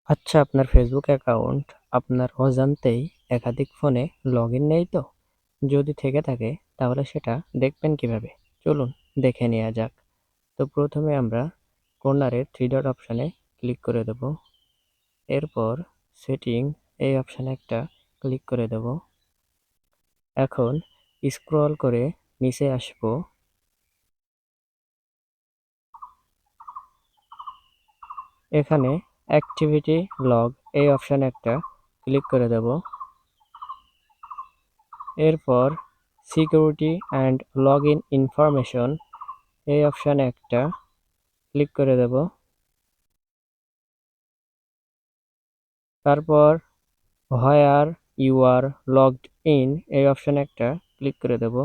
আচ্ছা, আপনার Facebook account আপনার অজান্তেই একাধিক ফোনে লগইন নেই তো? যদি থেকে থাকে তাহলে সেটা দেখবেন কিভাবে? চলুন দেখে নেয়া যাক। তো প্রথমে আমরা কর্নারে 3 ডট অপশনে ক্লিক করে দেব। এরপর সেটিং এই অপশনে একটা ক্লিক করে দেব। এখন স্ক্রল করে নিচে আসবো। এখানে অ্যাক্টিভিটি লগ এই অপশনে একটা ক্লিক করে দেব। এরপর সিকিউরিটি অ্যান্ড লগইন ইনফরমেশন এই অপশনে একটা ক্লিক করে দেব। তারপর where you are logged in এই অপশনে একটা ক্লিক করে দেব।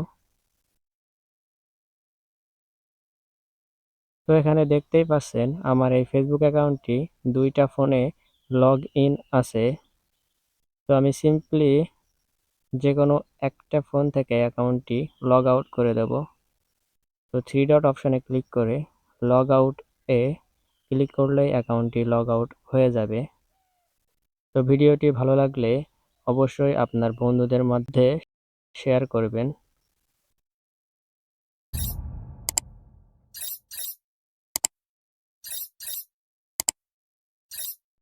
তো এখানে দেখতেই পাচ্ছেন আমার এই ফেসবুক অ্যাকাউন্টটি 2টা ফোনে লগ ইন আছে। তো আমি সিম্পলি যেকোনো একটা ফোন থেকে অ্যাকাউন্টটি লগ আউট করে দেব। তো 3 ডট অপশনে ক্লিক করে লগ আউট এ ক্লিক করলেই অ্যাকাউন্টটি লগ আউট হয়ে যাবে। তো ভিডিওটি ভালো লাগলে অবশ্যই আপনার বন্ধুদের মধ্যে শেয়ার করবেন।